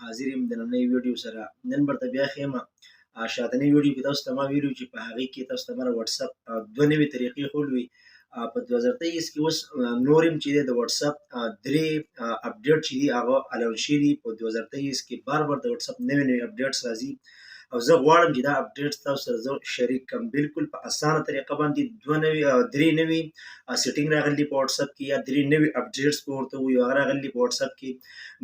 حاضر یم د نننۍ ویډیو سره. نن به درته بیا ښیم شاتنۍ ویډیو کې تاسو ته ما ویلي چې په هغې کې تاسو ته ما وټساپ دوه نوې طریقې ښودلې. په 2023 کې اوس نور هم چې دی د وټساپ درې اپډیټ چې دي هغه الاون شوي دي. په 2023 کې بار بار د وټساپ نوې نوې اپډیټس راځي او زه غواړم چې دا اپډیټ تاسو سره زه شریک کړم. بالکل په اسانه طریقه باندې درې نوي سیټینګ راغلي په وټساپ کې یا درې نوي اپډیټس به ورته ووایو هغه راغلي په وټساپ کې.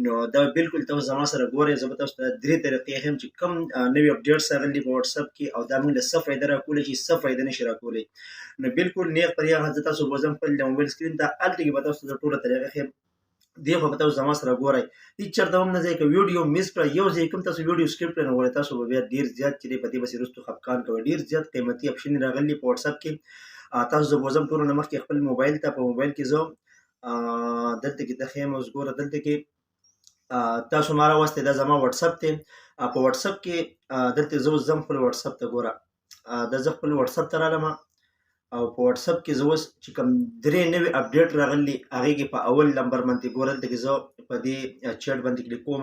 نو دا بالکل تاسو زما سره ګورئ. زه به تاسو ته درې طریقې ښیم چې کوم نوي اپډیټس راغلي په وټساپ کې او دا موږ له څه فایده راکولی شي څه فایده نشي راکولی. نو بالکل نیغ پر یغه زه تاسو بوځم خپل د موبایل سکرین ته. هلته کې به تاسو ته ټوله طریقه ښیم. دې خوا به تاسو زما سره ګورئ. هېڅ چېرته هم نه ځئ. که ویډیو میس کړه یو ځای کوم تاسو ویډیو سکپ کړئ نو ګورئ تاسو به بیا ډېر زیات چې دی په دې پسې وروستو خفګان کوئ. ډېر زیات قیمتي اپشن راغلي په وټساپ کې. تاسو زه بوځم ټولو نه مخکې خپل موبایل ته. په موبایل کې زه دلته کې ته ښیم اوس ګوره دلته کې تاسو ما راوستی دا زما وټساپ دی. په وټساپ کې دلته زه اوس ځم خپل وټساپ ته. ګوره دا زه خپل وټساپ ته رالم او په وټساپ کې زه اوس چې کوم درې نوې اپډیټ راغلي هغې کې په اول نمبر باندې ګوره دلته کې زه په دې چیټ باندې کلیک کوم.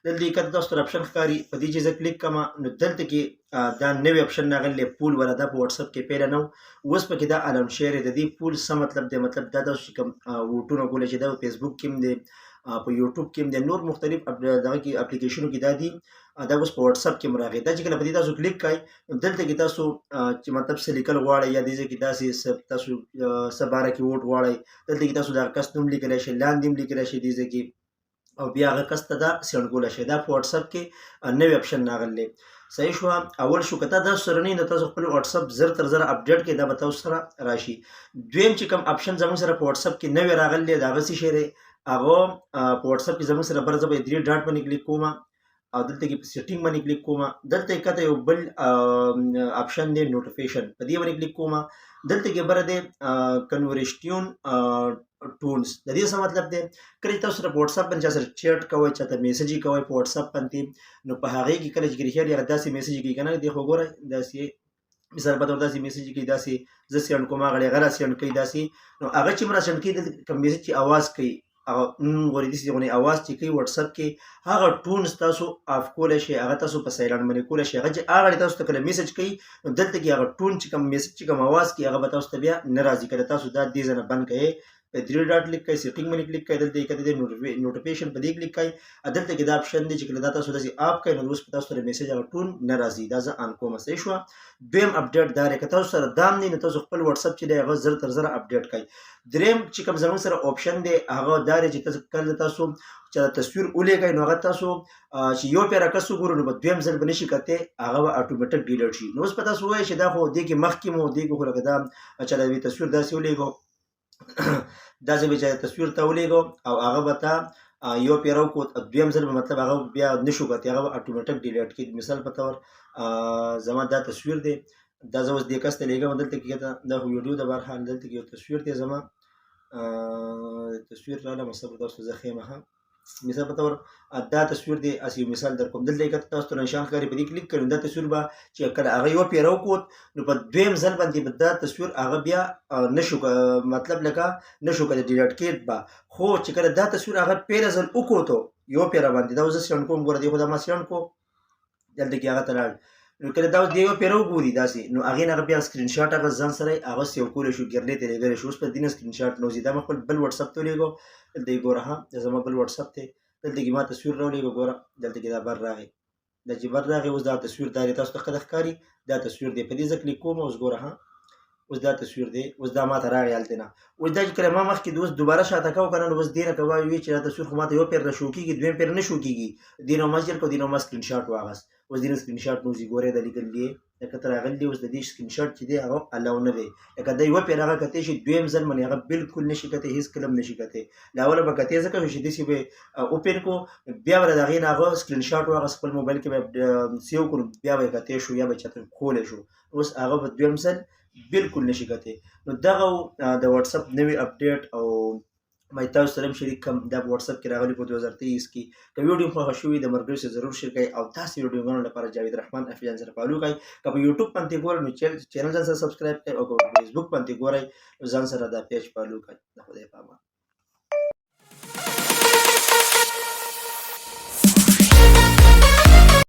دلته کې کته تاسو ته اپشن ښکاري په دې چې زه کلیک کوم نو دلته کې دا نوی اپشن راغلی پول والا. دا په وټساپ کې پیله نه و اوس پکې دا الاون شیر دی. د دې پول څه مطلب دی؟ مطلب دا تاسو چې کوم ووټونه ګورئ چې دا په فیسبوک کې هم دی په یوټیوب کې هم دی نور مختلف دغه کې اپلیکیشنو کې دا دي. دا اوس په وټساپ کې هم راغی. دا چې کله په دې تاسو کلیک کوئ دلته کې تاسو چې مطلب څه لیکل غواړئ یا دې ځای کې داسې تاسو څه باره کې ووټ غواړئ دلته کې تاسو دغه کس نوم لیکلی شئ لاندې هم لیکلی شئ دې ځای کې او بیا هغه کس ته دا سینډ کولی شئ. دا په وټساپ کې نوی اپشن راغلی. صحیح شوه. اول شو که تا تاسو سره نه وي نو تاسو خپل وټساپ زر تر زره اپډیټ کړئ دا به تاسو سره راشي. دویم چې کوم اپشن زموږ سره په وټساپ کې نوی راغلی دی د هغه څه شی دی هغه په وټساپ کې زموږ سره بر زه به یې 3 ډاټ باندې کلیک کوم او دلته کې په سیټینګ باندې کلیک کوم. دلته کې کته یو بل اپشن دی نوټیفیکیشن په دې باندې کلیک کوم. دلته کې بره دی کنورشن ټونز. د دې څه مطلب دی؟ کله چې تاسو سره په وټساپ باندې چا سره چیټ کوئ چاته میسج یې کوئ په وټساپ باندې نو په هغې کې کله چې ریښتیا هغه داسې میسج کوي که نه دی خو ګوره داسې مثال په تور داسې میسج کوي داسې زه سینډ کوم هغه هغه را سینډ کوي داسې نو هغه چې م را سینډ کوي دلته کوم میسج چې اواز کوي هغه ګورئ داسې غونې اواز چې کوي وټساپ کې هغه ټونز تاسو آف کولی شئ هغه تاسو په سایلنټ باندې کولی شئ. هغه چې هغه تاسو ته کله میسج کوي نو دلته کې هغه ټون چې کوم میسج چې کوم اواز کوي هغه به تاسو ته بیا نه راځي. کله تاسو دا دې ځای نه بند کوئ په 3 ډاټ کلیک کوئ سیټینګ باندې کلیک کوئ دلته کې کته دی نوټیفیکیشن په دې کلیک کوئ دلته کې دا اپشن دی چې کله دا تاسو داسې آپ کوئ نو اوس په تاسو سره میسج هغه ټون نه راځي. دا زه آن کوم. صحیح شوه. دویم اپډیټ دا دی که تاسو سره دا هم دی نو تاسو خپل وټساپ چې دی هغه زر تر زره اپډیټ کوئ. دریم چې کوم زموږ سره اپشن دی هغه دا دی چې کله تاسو چې تصویر ولیږئ نو هغه تاسو چې یو پیره کس وګورو نو به دویم ځل به نشي کتی هغه به اټومیټک ډیلیټ شي. نو اوس په تاسو ووایئ چې دا خو دې کې مخکې مو دې کې خو لکه دا چې دا تصویر داسې ولیږو داسې به چې تصویر ته ولیږو او هغه به تا یو پیره وکړو دویم ځل به مطلب هغه بیا نشو کتی هغه به اټومیټک ډیلیټ کړي. مثال په طور زما دا تصویر دی دا زه اوس دې کس ته لیږم دلته کې دا خو ویډیو د بهرحال دلته کې یو تصویر دی زما تصویر رالم صبر تاسو زه ښیم ښه مثال په طور دا تصویر دی اسې یو مثال در کوم دلته کې تاسو ته نشان ښکاري په دې کلیک کړئ دا تصویر به چې کله هغه یو پیره وکړو نو په دویم ځل باندې به دا تصویر هغه بیا نشو مطلب لکه نشو کړی ډیلیټ کېد به خو چې کله دا تصویر هغه پیره ځل وکړو یو پیره باندې دا زه سینډ کوم ګوره دی خو دا ما سینډ کو دلته کې هغه ته لاړ نو کله دا اوس د یو پیره وګوري داسې نو هغې نه هغه بیا سکرین شاټ هغه ځان سره هغه سیو کولی شو ګرلې ته لېږلی شو. اوس په دې نه سکرین شاټ نه وځي دا مې خپل بل وټساپ ته ولېږو دلته یې ګوره ها دا زما بل وټساپ دی دلته کې ما تصویر راولېږو ګوره دلته کې دا بر راغی دا چې بر راغی اوس دا تصویر دا دی تاسو ته ښه ښکاري دا تصویر دی په دې زه کلیک کوم اوس ګوره ها اوس دا تصویر دی اوس دا ماته راغی هلته نه اوس دا چې کله ما مخکې د اوس دوباره شاته کوو که نه نو اوس دې نه که وایي چې دا تصویر خو ماته یو پیر نه شو کېږي دویم پیر نه شو کېږي دې نه ما ځیر کړو دې نه ما سکرین شاټ واخیست اوس دې نه سکرین شاټ نه وځي ګورئ دا لیکل دی لکه ته راغلی دی اوس د دې سکرین شاټ چې دی هغه الاو نه دی لکه دا یوه پیر هغه کتی شي دویم ځل باندې هغه بالکل نشي کتی هېڅ کله هم نشي کتی له اوله به کتی ځکه شو چې داسې به اوپن کړو بیا به د هغې نه هغه سکرین شاټ واخیست خپل موبایل کې به سیو کړو بیا به یې کتی شو یا به چاته کولی شو اوس هغه به دویم ځل بالکل نشي کتی. نو دغه د وټساپ نوی اپډیټ او ما تاسو سره هم شریک کړم دا په وټساپ کې راغلی په 2023 کې که ویډیو خوښه شوې د ملګرو سره ضرور شیر کړئ او تاسې ویډیوګانو لپاره جاوید رحمان افجان سره فالو کړئ. که په یوټیوب باندې ګورئ نو چینل ځان سره سبسکرایب کړئ او که په فیسبوک باندې ګورئ نو ځان سره دا پیج فالو کړئ. د خدای په امان.